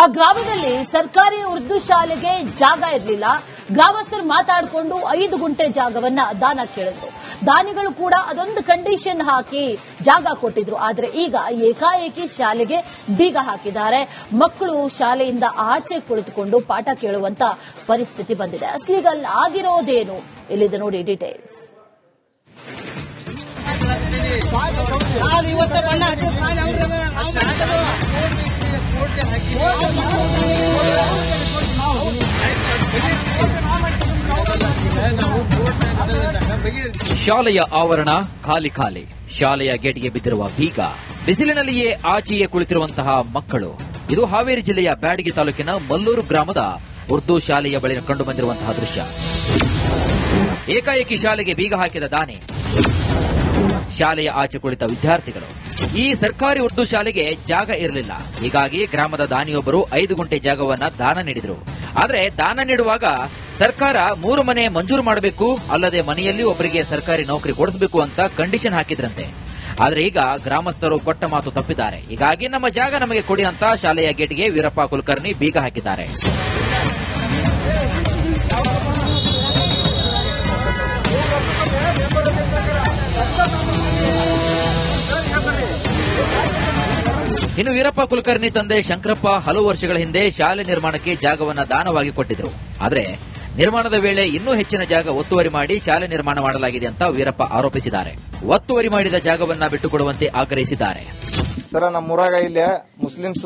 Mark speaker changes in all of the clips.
Speaker 1: ಆ ಗ್ರಾಮದಲ್ಲಿ ಸರ್ಕಾರಿ ಉರ್ದು ಶಾಲೆಗೆ ಜಾಗ ಇರಲಿಲ್ಲ. ಗ್ರಾಮಸ್ಥರು ಮಾತಾಡಿಕೊಂಡು 5 ಗುಂಟೆ ಜಾಗವನ್ನ ದಾನ ಕೇಳಿದ್ರು. ದಾನಿಗಳು ಕೂಡ ಅದೊಂದು ಕಂಡೀಷನ್ ಹಾಕಿ ಜಾಗ ಕೊಟ್ಟಿದ್ರು. ಆದ್ರೆ ಈಗ ಏಕಾಏಕಿ ಶಾಲೆಗೆ ಬೀಗ ಹಾಕಿದ್ದಾರೆ. ಮಕ್ಕಳು ಶಾಲೆಯಿಂದ ಆಚೆ ಕುಳಿತುಕೊಂಡು ಪಾಠ ಕೇಳುವಂತ ಪರಿಸ್ಥಿತಿ ಬಂದಿದೆ. ಅಸಲಿಗಲ್ಲಿ ಆಗಿರೋದೇನು ಇಲ್ಲಿದೆ ನೋಡಿ ಡೀಟೇಲ್ಸ್.
Speaker 2: ಶಾಲೆಯ ಆವರಣ ಖಾಲಿ ಖಾಲಿ. ಶಾಲೆಯ ಗೇಟ್ಗೆ ಬಿದ್ದಿರುವ ಬೀಗ, ಬಿಸಿಲಿನಲ್ಲಿಯೇ ಆಚೆಯೇ ಕುಳಿತಿರುವಂತಹ ಮಕ್ಕಳು. ಇದು ಹಾವೇರಿ ಜಿಲ್ಲೆಯ ಬ್ಯಾಡಗಿ ತಾಲೂಕಿನ ಮಲ್ಲೂರು ಗ್ರಾಮದ ಉರ್ದು ಶಾಲೆಯ ಬಳಿ ಕಂಡುಬಂದಿರುವಂತಹ ದೃಶ್ಯ. ಏಕಾಏಕಿ ಶಾಲೆಗೆ ಬೀಗ ಹಾಕಿದ ದಾನಿ, ಶಾಲೆಯ ಆಚೆ ಕುಳಿತ ವಿದ್ಯಾರ್ಥಿಗಳು. ಈ ಸರ್ಕಾರಿ ಉರ್ದು ಶಾಲೆಗೆ ಜಾಗ ಇರಲಿಲ್ಲ. ಹೀಗಾಗಿ ಗ್ರಾಮದ ದಾನಿಯೊಬ್ಬರು 5 ಗುಂಟೆ ಜಾಗವನ್ನ ದಾನ ನೀಡಿದ್ರು. ಆದರೆ ದಾನ ನೀಡುವಾಗ ಸರ್ಕಾರ 3 ಮನೆ ಮಂಜೂರು ಮಾಡಬೇಕು, ಅಲ್ಲದೆ ಮನೆಯಲ್ಲಿ ಒಬ್ಬರಿಗೆ ಸರ್ಕಾರಿ ನೌಕರಿ ಕೊಡಿಸಬೇಕು ಅಂತ ಕಂಡೀಷನ್ ಹಾಕಿದ್ರಂತೆ. ಆದ್ರೆ ಈಗ ಗ್ರಾಮಸ್ಥರು ಕೊಟ್ಟ ಮಾತು ತಪ್ಪಿದ್ದಾರೆ. ಹೀಗಾಗಿ ನಮ್ಮ ಜಾಗ ನಮಗೆ ಕೊಡಿ ಅಂತ ಶಾಲೆಯ ಗೇಟ್ಗೆ ವೀರಪ್ಪ ಕುಲಕರ್ಣಿ ಬೀಗ ಹಾಕಿದ್ದಾರೆ. ಇನ್ನು ವೀರಪ್ಪ ಕುಲಕರ್ಣಿ ತಂದೆ ಶಂಕರಪ್ಪ ಹಲವು ವರ್ಷಗಳ ಹಿಂದೆ ಶಾಲೆ ನಿರ್ಮಾಣಕ್ಕೆ ಜಾಗವನ್ನ ದಾನವಾಗಿ ಕೊಟ್ಟಿದ್ರು. ಆದರೆ ನಿರ್ಮಾಣದ ವೇಳೆ ಇನ್ನೂ ಹೆಚ್ಚಿನ ಜಾಗ ಒತ್ತುವರಿ ಮಾಡಿ ಶಾಲೆ ನಿರ್ಮಾಣ ಮಾಡಲಾಗಿದೆ ಅಂತ ವೀರಪ್ಪ ಆರೋಪಿಸಿದ್ದಾರೆ. ಒತ್ತುವರಿ ಮಾಡಿದ ಜಾಗವನ್ನ ಬಿಟ್ಟುಕೊಡುವಂತೆ ಆಗ್ರಹಿಸಿದ್ದಾರೆ.
Speaker 3: ಸರ್, ನಮ್ಮೂರಾಗ ಇಲ್ಲಿ ಮುಸ್ಲಿಮ್ಸ್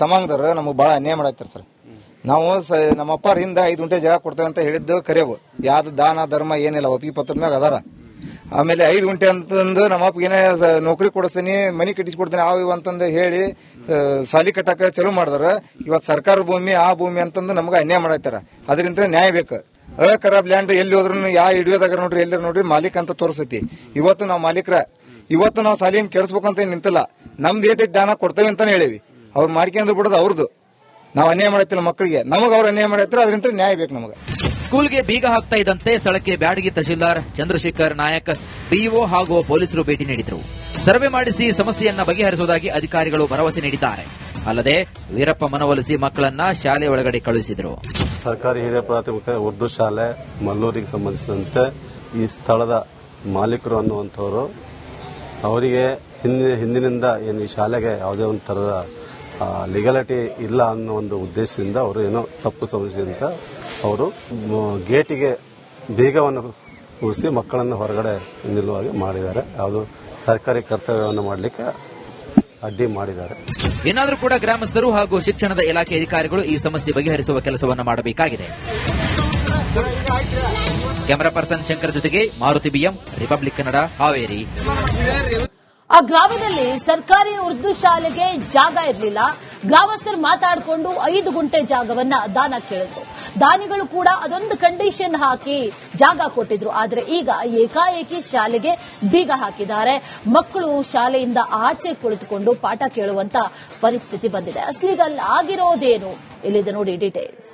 Speaker 3: ಸಮಾಜದವರು ನಮಗೆ ಬಹಳ ಅನ್ಯಾಯ ಮಾಡಾಕ್ತಾರೆ ಸರ್. ನಾವು ನಮ್ಮಪ್ಪ ಹಿಂದ 5 ಗುಂಟೆ ಜಾಗ ಕೊಡ್ತೇವೆ ಅಂತ ಹೇಳಿದ್ದು ಕರೆವು. ಯಾವ್ದು ದಾನ ಧರ್ಮ ಏನಿಲ್ಲ, ಒಪ್ಪಿಗೆ ಪತ್ರದ ಮ್ಯಾಗ ಅದಾರ. ಆಮೇಲೆ 5 ಗುಂಟೆ ಅಂತಂದು ನಮ್ಮಪ್ಪ ಏನೇ ನೌಕರಿ ಕೊಡಿಸ್ತೀನಿ, ಮನಿ ಕಟ್ಟಿಸ್ಕೊಡ್ತೀನಿ ಇವ ಅಂತಂದು ಹೇಳಿ ಸಾಲಿ ಕಟ್ಟಕ ಚಲೋ ಮಾಡಿದಾರ. ಇವತ್ತು ಸರ್ಕಾರ ಭೂಮಿ ಆ ಭೂಮಿ ಅಂತಂದು ನಮ್ಗೆ ಅನ್ಯಾಯ ಮಾಡಾಕ್ತಾರ. ಅದರಿಂದ ನ್ಯಾಯ ಬೇಕು. ಖರಾಬ್ ಲ್ಯಾಂಡ್ ಎಲ್ಲಿ ಹೋದ್ರು ಯಾವ ಹಿಡಿಯೋದಾಗ ನೋಡ್ರಿ, ಎಲ್ಲರೂ ನೋಡ್ರಿ ಮಾಲೀಕ ಅಂತ ತೋರಿಸತಿ. ಇವತ್ತು ನಾವು ಮಾಲೀಕರ, ಇವತ್ತು ನಾವು ಸಾಲಿನ ಕೆಡಿಸ್ಬೇಕಂತ ನಿಂತಿಲ್ಲ. ನಮ್ದು ಏಟೈತಿ ದಾನ ಕೊಡ್ತೇವೆ ಅಂತಾನೆ ಹೇಳಿವಿ. ಅವ್ರು ಮಾಡ್ಕೊಂಡು ಬಿಡೋದು ಅವ್ರದ್ದು. ನಾವು ಅನ್ಯಾಯ ಮಾಡತ್ತಿಲ್ಲ ಮಕ್ಕಳಿಗೆ, ನಮಗೆ ಅವ್ರು ಅನ್ಯಾಯ ಮಾಡತ್ತಾರ. ಅದರಿಂದ ನ್ಯಾಯ ಬೇಕು ನಮಗೆ.
Speaker 2: ಸ್ಕೂಲ್ಗೆ ಬೀಗ ಹಾಕ್ತಾ ಇದ್ದಂತೆ ಸ್ಥಳಕ್ಕೆ ಬ್ಯಾಡಗಿ ತಹಶೀಲ್ದಾರ್ ಚಂದ್ರಶೇಖರ್ ನಾಯಕ್, ಬಿಇಒ ಹಾಗೂ ಪೊಲೀಸರು ಭೇಟಿ ನೀಡಿದರು. ಸರ್ವೆ ಮಾಡಿಸಿ ಸಮಸ್ಯೆಯನ್ನ ಬಗೆಹರಿಸುವುದಾಗಿ ಅಧಿಕಾರಿಗಳು ಭರವಸೆ ನೀಡಿದ್ದಾರೆ. ಅಲ್ಲದೆ ವೀರಪ್ಪ ಮನವೊಲಿಸಿ ಮಕ್ಕಳನ್ನ ಶಾಲೆ ಒಳಗಡೆ ಕಳುಹಿಸಿದರು.
Speaker 4: ಸರ್ಕಾರಿ ಹಿರಿಯ ಪ್ರಾಥಮಿಕ ಉರ್ದು ಶಾಲೆ ಮಲ್ಲೂರಿಗೆ ಸಂಬಂಧಿಸಿದಂತೆ ಈ ಸ್ಥಳದ ಮಾಲೀಕರು ಅನ್ನುವಂಥವರು, ಅವರಿಗೆ ಹಿಂದಿನಿಂದ ಏನು ಈ ಶಾಲೆಗೆ ಯಾವುದೇ ಒಂದು ತರದ ಲೀಗಲಿಟಿ ಇಲ್ಲ ಅನ್ನೋ ಒಂದು ಉದ್ದೇಶದಿಂದ ಅವರು ಏನೋ ತಪ್ಪು ಸಮಸ್ಯೆಯಿಂದ ಅವರು ಗೇಟಿಗೆ ಬೀಗವನ್ನು ಉಳಿಸಿ ಮಕ್ಕಳನ್ನು ಹೊರಗಡೆ ನಿಲ್ಲುವಾಗೆ ಮಾಡಿದ್ದಾರೆ. ಯಾವುದು ಸರ್ಕಾರಿ ಕರ್ತವ್ಯವನ್ನು ಮಾಡಲಿಕ್ಕೆ ಅಡ್ಡಿ ಮಾಡಿದ್ದಾರೆ.
Speaker 2: ಏನಾದರೂ ಕೂಡ ಗ್ರಾಮಸ್ಥರು ಹಾಗೂ ಶಿಕ್ಷಣದ ಇಲಾಖೆ ಅಧಿಕಾರಿಗಳು ಈ ಸಮಸ್ಯೆ ಬಗೆಹರಿಸುವ ಕೆಲಸವನ್ನು ಮಾಡಬೇಕಾಗಿದೆ. ಕ್ಯಾಮರಾ ಪರ್ಸನ್ ಶಂಕರ್ ಜೊತೆಗೆ ಮಾರುತಿ ಬಿಎಂ, ರಿಪಬ್ಲಿಕ್ ಕನ್ನಡ, ಹಾವೇರಿ.
Speaker 1: ಆ ಗ್ರಾಮದಲ್ಲಿ ಸರ್ಕಾರಿ ಉರ್ದು ಶಾಲೆಗೆ ಜಾಗ ಇರಲಿಲ್ಲ. ಗ್ರಾಮಸ್ಥರು ಮಾತಾಡಿಕೊಂಡು 5 ಗುಂಟೆ ಜಾಗವನ್ನ ದಾನ ಕೇಳಿದ್ರು. ದಾನಿಗಳು ಕೂಡ ಅದೊಂದು ಕಂಡೀಷನ್ ಹಾಕಿ ಜಾಗ ಕೊಟ್ಟಿದ್ರು. ಆದ್ರೆ ಈಗ ಏಕಾಏಕಿ ಶಾಲೆಗೆ ಬೀಗ ಹಾಕಿದ್ದಾರೆ. ಮಕ್ಕಳು ಶಾಲೆಯಿಂದ ಆಚೆ ಕುಳಿತುಕೊಂಡು ಪಾಠ ಕೇಳುವಂತ ಪರಿಸ್ಥಿತಿ ಬಂದಿದೆ. ಅಸಲಿಗಲ್ಲಿ ಆಗಿರೋದೇನು ಇಲ್ಲಿದೆ ನೋಡಿ ಡೀಟೇಲ್ಸ್.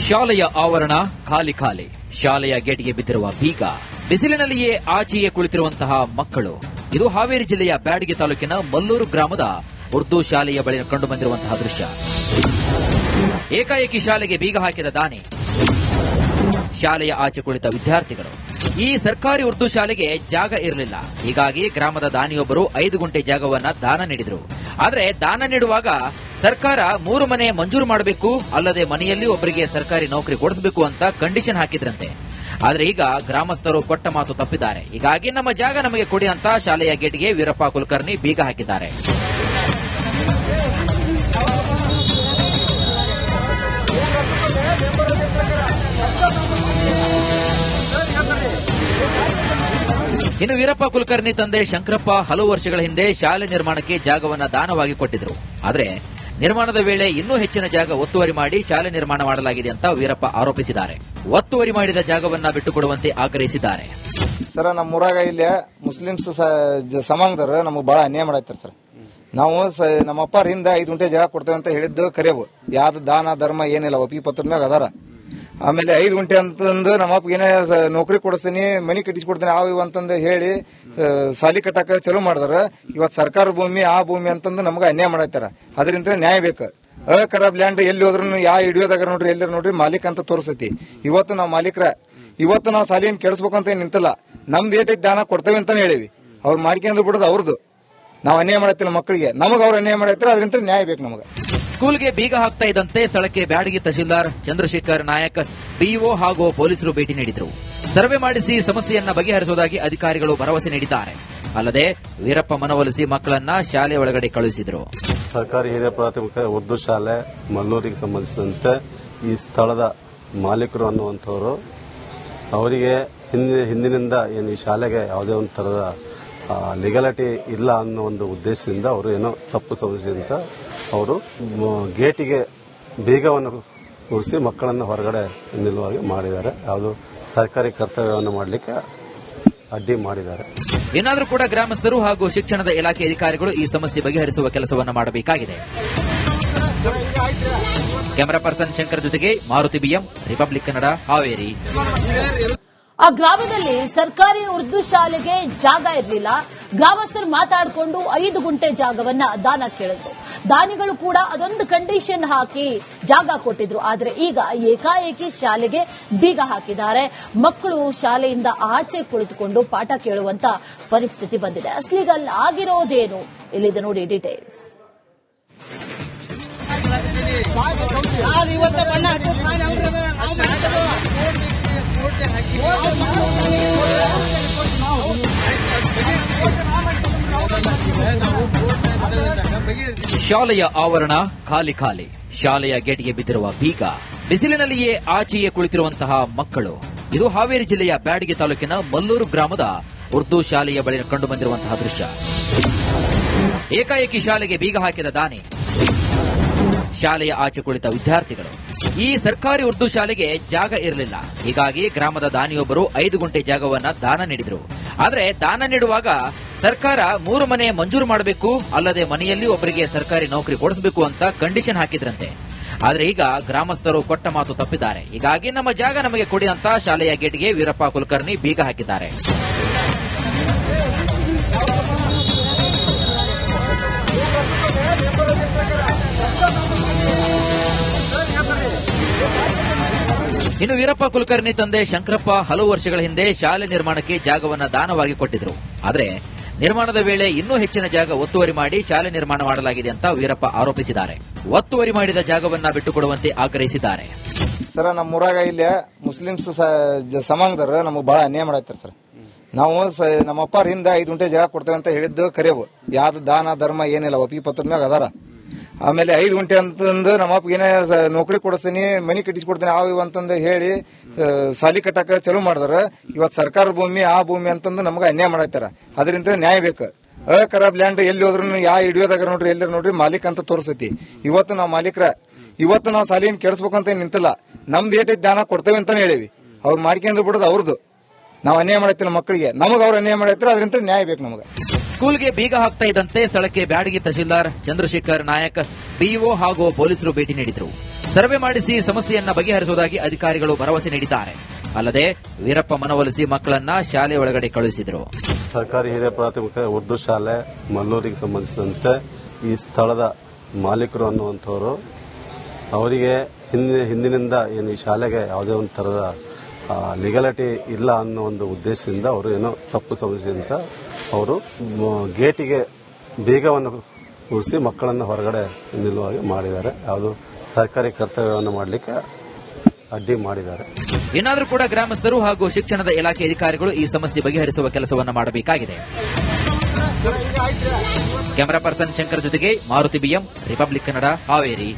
Speaker 2: ಶಾಲೆಯ ಆವರಣ ಖಾಲಿ ಖಾಲಿ. ಶಾಲೆಯ ಗೇಟ್ಗೆ ಬಿದ್ದಿರುವ ಬೀಗ, ಬಿಸಿಲಿನಲ್ಲಿಯೇ ಆಚೆಯೇ ಕುಳಿತಿರುವಂತಹ ಮಕ್ಕಳು. ಇದು ಹಾವೇರಿ ಜಿಲ್ಲೆಯ ಬ್ಯಾಡಗಿ ತಾಲೂಕಿನ ಮಲ್ಲೂರು ಗ್ರಾಮದ ಉರ್ದು ಶಾಲೆಯ ಬಳಿ ಕಂಡುಬಂದಿರುವಂತಹ ದೃಶ್ಯ. ಏಕಾಏಕಿ ಶಾಲೆಗೆ ಬೀಗ ಹಾಕಿದ ದಾನಿ, ಶಾಲೆಯ ಆಚೆ ಕುಳಿತ ವಿದ್ಯಾರ್ಥಿಗಳು. ಈ ಸರ್ಕಾರಿ ಉರ್ದು ಶಾಲೆಗೆ ಜಾಗ ಇರಲಿಲ್ಲ. ಹೀಗಾಗಿ ಗ್ರಾಮದ ದಾನಿಯೊಬ್ಬರು 5 ಗುಂಟೆ ಜಾಗವನ್ನ ದಾನ ನೀಡಿದ್ರು. ಆದರೆ ದಾನ ನೀಡುವಾಗ ಸರ್ಕಾರ 3 ಮನೆ ಮಂಜೂರು ಮಾಡಬೇಕು, ಅಲ್ಲದೆ ಮನೆಯಲ್ಲಿ ಒಬ್ಬರಿಗೆ ಸರ್ಕಾರಿ ನೌಕರಿ ಕೊಡಿಸಬೇಕು ಅಂತ ಕಂಡೀಷನ್ ಹಾಕಿದ್ರಂತೆ. ಆದ್ರೆ ಈಗ ಗ್ರಾಮಸ್ಥರು ಕೊಟ್ಟ ಮಾತು ತಪ್ಪಿದ್ದಾರೆ. ಹೀಗಾಗಿ ನಮ್ಮ ಜಾಗ ನಮಗೆ ಕೊಡಿ ಅಂತ ಶಾಲೆಯ ಗೇಟ್ಗೆ ವೀರಪ್ಪ ಕುಲಕರ್ಣಿ ಬೀಗ ಹಾಕಿದ್ದಾರೆ. ಇನ್ನು ವೀರಪ್ಪ ಕುಲಕರ್ಣಿ ತಂದೆ ಶಂಕರಪ್ಪ ಹಲವು ವರ್ಷಗಳ ಹಿಂದೆ ಶಾಲೆ ನಿರ್ಮಾಣಕ್ಕೆ ಜಾಗವನ್ನ ದಾನವಾಗಿ ಕೊಟ್ಟಿದ್ರು. ಆದರೆ ನಿರ್ಮಾಣದ ವೇಳೆ ಇನ್ನೂ ಹೆಚ್ಚಿನ ಜಾಗ ಒತ್ತುವರಿ ಮಾಡಿ ಶಾಲೆ ನಿರ್ಮಾಣ ಮಾಡಲಾಗಿದೆ ಅಂತ ವೀರಪ್ಪ ಆರೋಪಿಸಿದ್ದಾರೆ. ಒತ್ತುವರಿ ಮಾಡಿದ ಜಾಗವನ್ನ ಬಿಟ್ಟುಕೊಡುವಂತೆ ಆಗ್ರಹಿಸಿದ್ದಾರೆ.
Speaker 3: ಸರ್, ನಮ್ಮೂರಾಗ ಇಲ್ಲಿ ಮುಸ್ಲಿಮ್ಸ್ ಸಮಾಜದವರು ನಮಗೆ ಬಹಳ ಅನ್ಯಾಯ ಮಾಡಾಕ್ತಾರೆ ಸರ್. ನಾವು ನಮ್ಮಪ್ಪ ಹಿಂದ 5 ಗುಂಟೆ ಜಾಗ ಕೊಡ್ತೇವೆ ಅಂತ ಹೇಳಿದ್ದು ಕರೆವು. ಯಾವ್ದು ದಾನ ಧರ್ಮ ಏನಿಲ್ಲ, ಒಪ್ಪಿ ಪತ್ರದ ಮ್ಯಾಗ ಅದಾರ. ಆಮೇಲೆ 5 ಗುಂಟೆ ಅಂತಂದು ನಮ್ಮಪ್ಪ ಏನೇ ನೌಕರಿ ಕೊಡಿಸ್ತೀನಿ, ಮನಿ ಕಟ್ಟಿಸ್ಕೊಡ್ತೀನಿ ಇವ್ ಅಂತಂದು ಹೇಳಿ ಸಾಲಿ ಕಟ್ಟಾಕ ಚಲೋ ಮಾಡಿದಾರ. ಇವತ್ತು ಸರ್ಕಾರ ಭೂಮಿ ಆ ಭೂಮಿ ಅಂತಂದು ನಮ್ಗೆ ಅನ್ಯಾಯ ಮಾಡಾಯ್ತಾರ. ಅದರಿಂದ ನ್ಯಾಯ ಬೇಕು. ಖರಾಬ್ ಲ್ಯಾಂಡ್ ಎಲ್ಲಿ ಹೋದ್ರು ಯಾವ ಹಿಡಿಯೋದಾಗ ನೋಡ್ರಿ ಎಲ್ಲರ ನೋಡ್ರಿ ಮಾಲೀಕ ಅಂತ ತೋರಿಸತಿ. ಇವತ್ತು ನಾವು ಮಾಲೀಕರ, ಇವತ್ತು ನಾವು ಸಾಲಿಯನ್ನು ಕೆಡಿಸ್ಬೇಕು ಅಂತ ನಿಂತಲ್ಲ. ನಮ್ದು ಏಟೈತಿ ದಾನ ಕೊಡ್ತೇವೆ ಅಂತ ಹೇಳಿವಿ. ಅವ್ರು ಮಾಡ್ಕೊಂಡು ಬಿಡೋದು ಅವ್ರದ್ದು. ನಾವು ಅನ್ಯಾಯ ಮಾಡತ್ತಿಲ್ಲ ಮಕ್ಕಳಿಗೆ, ನಮಗೆ ಅವ್ರು ಅನ್ಯಾಯ ಮಾಡಾಯ್ತಾರ. ಅದರಿಂದ ನ್ಯಾಯ ಬೇಕು ನಮಗೆ.
Speaker 2: ಸ್ಕೂಲ್ಗೆ ಬೀಗ ಹಾಕ್ತಾ ಇದ್ದಂತೆ ಸ್ಥಳಕ್ಕೆ ಬ್ಯಾಡಗಿ ತಹಶೀಲ್ದಾರ್ ಚಂದ್ರಶೇಖರ್ ನಾಯಕ್, ಬಿಇಒ ಹಾಗೂ ಪೊಲೀಸರು ಭೇಟಿ ನೀಡಿದರು. ಸರ್ವೆ ಮಾಡಿಸಿ ಸಮಸ್ಯೆಯನ್ನ ಬಗೆಹರಿಸುವುದಾಗಿ ಅಧಿಕಾರಿಗಳು ಭರವಸೆ ನೀಡಿದ್ದಾರೆ. ಅಲ್ಲದೆ ವೀರಪ್ಪ ಮನವೊಲಿಸಿ ಮಕ್ಕಳನ್ನ ಶಾಲೆ ಒಳಗಡೆ ಕಳುಹಿಸಿದರು.
Speaker 4: ಸರ್ಕಾರಿ ಹಿರಿಯ ಪ್ರಾಥಮಿಕ ಉರ್ದು ಶಾಲೆ ಮಲ್ಲೂರಿಗೆ ಸಂಬಂಧಿಸಿದಂತೆ ಈ ಸ್ಥಳದ ಮಾಲೀಕರು ಅನ್ನುವಂಥವರು ಅವರಿಗೆ ಹಿಂದಿನಿಂದ ಏನು ಈ ಶಾಲೆಗೆ ಯಾವುದೇ ಒಂದು ತರಹದ ಲಿಗಾಲಿಟಿ ಇಲ್ಲ ಅನ್ನೋ ಒಂದು ಉದ್ದೇಶದಿಂದ ಅವರು ಏನೋ ತಪ್ಪು ಸಮಸ್ಯೆಯಿಂದ ಅವರು ಗೇಟಿಗೆ ಬೀಗವನ್ನು ಕೂರಿಸಿ ಮಕ್ಕಳನ್ನು ಹೊರಗಡೆ ನಿಲ್ಲುವಾಗಿ ಮಾಡಿದ್ದಾರೆ. ಯಾವುದು ಸರ್ಕಾರಿ ಕರ್ತವ್ಯವನ್ನು ಮಾಡಲಿಕ್ಕೆ ಅಡ್ಡಿ ಮಾಡಿದ್ದಾರೆ.
Speaker 2: ಏನಾದರೂ ಕೂಡ ಗ್ರಾಮಸ್ಥರು ಹಾಗೂ ಶಿಕ್ಷಣದ ಇಲಾಖೆ ಅಧಿಕಾರಿಗಳು ಈ ಸಮಸ್ಯೆ ಬಗೆಹರಿಸುವ ಕೆಲಸವನ್ನು ಮಾಡಬೇಕಾಗಿದೆ. ಕ್ಯಾಮರಾ ಪರ್ಸನ್ ಶಂಕರ್ ಜೊತೆಗೆ ಮಾರುತಿ ಬಿಎಂ, ರಿಪಬ್ಲಿಕ್ ಕನ್ನಡ, ಹಾವೇರಿ.
Speaker 1: ಆ ಗ್ರಾಮದಲ್ಲಿ ಸರ್ಕಾರಿ ಉರ್ದು ಶಾಲೆಗೆ ಜಾಗ ಇರಲಿಲ್ಲ. ಗ್ರಾಮಸ್ಥರು ಮಾತಾಡಿಕೊಂಡು 5 ಗುಂಟೆ ಜಾಗವನ್ನ ದಾನ ಕೇಳಿದ್ರು. ದಾನಿಗಳು ಕೂಡ ಅದೊಂದು ಕಂಡೀಷನ್ ಹಾಕಿ ಜಾಗ ಕೊಟ್ಟಿದ್ರು. ಆದ್ರೆ ಈಗ ಏಕಾಏಕಿ ಶಾಲೆಗೆ ಬೀಗ ಹಾಕಿದ್ದಾರೆ. ಮಕ್ಕಳು ಶಾಲೆಯಿಂದ ಆಚೆ ಕುಳಿತುಕೊಂಡು ಪಾಠ ಕೇಳುವಂತ ಪರಿಸ್ಥಿತಿ ಬಂದಿದೆ. ಅಸಲಿಗಲ್ಲಿ ಆಗಿರೋದೇನು ಇಲ್ಲಿದೆ ನೋಡಿ ಡೀಟೇಲ್ಸ್.
Speaker 2: ಶಾಲೆಯ ಆವರಣ ಖಾಲಿ ಖಾಲಿ. ಶಾಲೆಯ ಗೇಟ್ಗೆ ಬಿದ್ದಿರುವ ಬೀಗ, ಬಿಸಿಲಿನಲ್ಲಿಯೇ ಆಚೆಯೇ ಕುಳಿತಿರುವಂತಹ ಮಕ್ಕಳು. ಇದು ಹಾವೇರಿ ಜಿಲ್ಲೆಯ ಬ್ಯಾಡಗಿ ತಾಲೂಕಿನ ಮಲ್ಲೂರು ಗ್ರಾಮದ ಉರ್ದು ಶಾಲೆಯ ಬಳಿ ಕಂಡುಬಂದಿರುವಂತಹ ದೃಶ್ಯ. ಏಕಾಏಕಿ ಶಾಲೆಗೆ ಬೀಗ ಹಾಕಿದ ದಾನಿ, ಶಾಲೆಯ ಆಚೆ ಕುಳಿತ ವಿದ್ಯಾರ್ಥಿಗಳು. ಈ ಸರ್ಕಾರಿ ಉರ್ದು ಶಾಲೆಗೆ ಜಾಗ ಇರಲಿಲ್ಲ. ಹೀಗಾಗಿ ಗ್ರಾಮದ ದಾನಿಯೊಬ್ಬರು 5 ಗುಂಟೆ ಜಾಗವನ್ನ ದಾನ ನೀಡಿದರು. ಆದರೆ ದಾನ ನೀಡುವಾಗ ಸರ್ಕಾರ 3 ಮನೆ ಮಂಜೂರು ಮಾಡಬೇಕು, ಅಲ್ಲದೆ ಮನೆಯಲ್ಲಿ ಒಬ್ಬರಿಗೆ ಸರ್ಕಾರಿ ನೌಕರಿ ಕೊಡಿಸಬೇಕು ಅಂತ ಕಂಡೀಷನ್ ಹಾಕಿದ್ರಂತೆ. ಆದರೆ ಈಗ ಗ್ರಾಮಸ್ಥರು ಕೊಟ್ಟ ಮಾತು ತಪ್ಪಿದ್ದಾರೆ. ಹೀಗಾಗಿ ನಮ್ಮ ಜಾಗ ನಮಗೆ ಕೊಡಿ ಅಂತ ಶಾಲೆಯ ಗೇಟ್ಗೆ ವೀರಪ್ಪ ಕುಲಕರ್ಣಿ ಬೀಗ ಹಾಕಿದ್ದಾರೆ. ಇನ್ನು ವೀರಪ್ಪ ಕುಲಕರ್ಣಿ ತಂದೆ ಶಂಕರಪ್ಪ ಹಲವು ವರ್ಷಗಳ ಹಿಂದೆ ಶಾಲೆ ನಿರ್ಮಾಣಕ್ಕೆ ಜಾಗವನ್ನ ದಾನವಾಗಿ ಕೊಟ್ಟಿದ್ರು. ಆದರೆ ನಿರ್ಮಾಣದ ವೇಳೆ ಇನ್ನೂ ಹೆಚ್ಚಿನ ಜಾಗ ಒತ್ತುವರಿ ಮಾಡಿ ಶಾಲೆ ನಿರ್ಮಾಣ ಮಾಡಲಾಗಿದೆ ಅಂತ ವೀರಪ್ಪ ಆರೋಪಿಸಿದ್ದಾರೆ. ಒತ್ತುವರಿ ಮಾಡಿದ ಜಾಗವನ್ನ ಬಿಟ್ಟುಕೊಡುವಂತೆ ಆಗ್ರಹಿಸಿದ್ದಾರೆ.
Speaker 3: ಸರ್, ನಮ್ಮೂರಾಗ ಇಲ್ಲಿ ಮುಸ್ಲಿಮ್ಸ್ ಸಮಾಜದವರು ನಮಗೆ ಬಹಳ ಅನ್ಯಾಯ ಮಾಡಾಯ್ತಾರ ಸರ್. ನಾವು ನಮ್ಮಪ್ಪ ಹಿಂದ 5 ಗುಂಟೆ ಜಾಗ ಕೊಡ್ತೇವೆ ಅಂತ ಹೇಳಿದ್ದು ಕರೆವು. ಯಾವ್ದು ದಾನ ಧರ್ಮ ಏನಿಲ್ಲ, ಒಪ್ಪಿ ಪತ್ರದ ಮ್ಯಾಗ ಅದಾರ. ಆಮೇಲೆ 5 ಗುಂಟೆ ಅಂತಂದು ನಮ್ಮಪ್ಪ ಏನೇ ನೌಕರಿ ಕೊಡಿಸ್ತೀನಿ, ಮನಿ ಕಟ್ಟಿಸ್ಕೊಡ್ತೀನಿ ಇವ್ ಅಂತಂದು ಹೇಳಿ ಸಾಲಿ ಕಟ್ಟಾಕ ಚಲೋ ಮಾಡಿದಾರ. ಇವತ್ತು ಸರ್ಕಾರ ಭೂಮಿ ಆ ಭೂಮಿ ಅಂತಂದು ನಮ್ಗೆ ಅನ್ಯಾಯ ಮಾಡಾಯ್ತಾರ. ಅದರಿಂದ ನ್ಯಾಯ ಬೇಕು. ಖರಾಬ್ ಲ್ಯಾಂಡ್ ಎಲ್ಲಿ ಹೋದ್ರು ಯಾವ ಹಿಡಿಯೋದಾಗ ನೋಡ್ರಿ ಎಲ್ಲರ ನೋಡ್ರಿ ಮಾಲೀಕ ಅಂತ ತೋರಿಸತಿ. ಇವತ್ತು ನಾವು ಮಾಲೀಕರ, ಇವತ್ತು ನಾವು ಸಾಲಿಯನ್ನು ಕೆಡಿಸ್ಬೇಕು ಅಂತ ನಿಂತಲ್ಲ. ನಮ್ದು ಏಟೈತಿ ದಾನ ಕೊಡ್ತೇವೆ ಅಂತ ಹೇಳಿವಿ. ಅವ್ರು ಮಾಡ್ಕೊಂಡು ಬಿಡೋದು ಅವ್ರದ್ದು. ನಾವು ಅನ್ಯಾಯ ಮಾಡತ್ತಿಲ್ಲ ಮಕ್ಕಳಿಗೆ, ನಮಗೆ ಅವ್ರು ಅನ್ಯಾಯ ಮಾಡಾಯ್ತಾರ. ಅದರಿಂದ ನ್ಯಾಯ ಬೇಕು ನಮಗೆ.
Speaker 2: ಸ್ಕೂಲ್ಗೆ ಬೀಗ ಹಾಕ್ತಾ ಇದ್ದಂತೆ ಸ್ಥಳಕ್ಕೆ ಬ್ಯಾಡಗಿ ತಹಶೀಲ್ದಾರ್ ಚಂದ್ರಶೇಖರ್ ನಾಯಕ್, ಬಿಇಒ ಹಾಗೂ ಪೊಲೀಸರು ಭೇಟಿ ನೀಡಿದರು. ಸರ್ವೆ ಮಾಡಿಸಿ ಸಮಸ್ಯೆಯನ್ನ ಬಗೆಹರಿಸುವುದಾಗಿ ಅಧಿಕಾರಿಗಳು ಭರವಸೆ ನೀಡಿದ್ದಾರೆ. ಅಲ್ಲದೆ ವೀರಪ್ಪ ಮನವೊಲಿಸಿ ಮಕ್ಕಳನ್ನ ಶಾಲೆ ಒಳಗಡೆ ಕಳುಹಿಸಿದರು.
Speaker 4: ಸರ್ಕಾರಿ ಹಿರಿಯ ಪ್ರಾಥಮಿಕ ಉರ್ದು ಶಾಲೆ ಮಲ್ಲೂರಿಗೆ ಸಂಬಂಧಿಸಿದಂತೆ ಈ ಸ್ಥಳದ ಮಾಲೀಕರು ಅನ್ನುವಂಥವರು ಅವರಿಗೆ ಹಿಂದಿನಿಂದ ಏನು ಈ ಶಾಲೆಗೆ ಯಾವುದೇ ಒಂದು ತರಹದ ಲಿಗಾಲಿಟಿ ಇಲ್ಲ ಅನ್ನೋ ಒಂದು ಉದ್ದೇಶದಿಂದ ಅವರು ಏನೋ ತಪ್ಪು ಸಮಸ್ಯೆಯಿಂದ ಅವರು ಗೇಟಿಗೆ ಬೀಗವನ್ನು ಕೂರಿಸಿ ಮಕ್ಕಳನ್ನು ಹೊರಗಡೆ ನಿಲ್ಲುವಾಗಿ ಮಾಡಿದ್ದಾರೆ. ಯಾವುದು ಸರ್ಕಾರಿ ಕರ್ತವ್ಯವನ್ನು ಮಾಡಲಿಕ್ಕೆ ಅಡ್ಡಿ ಮಾಡಿದ್ದಾರೆ.
Speaker 2: ಏನಾದರೂ ಕೂಡ ಗ್ರಾಮಸ್ಥರು ಹಾಗೂ ಶಿಕ್ಷಣದ ಇಲಾಖೆ ಅಧಿಕಾರಿಗಳು ಈ ಸಮಸ್ಯೆ ಬಗೆಹರಿಸುವ ಕೆಲಸವನ್ನು ಮಾಡಬೇಕಾಗಿದೆ. ಕ್ಯಾಮರಾ ಪರ್ಸನ್ ಶಂಕರ್ ಜೊತೆಗೆ ಮಾರುತಿ ಬಿಎಂ, ರಿಪಬ್ಲಿಕ್ ಕನ್ನಡ, ಹಾವೇರಿ.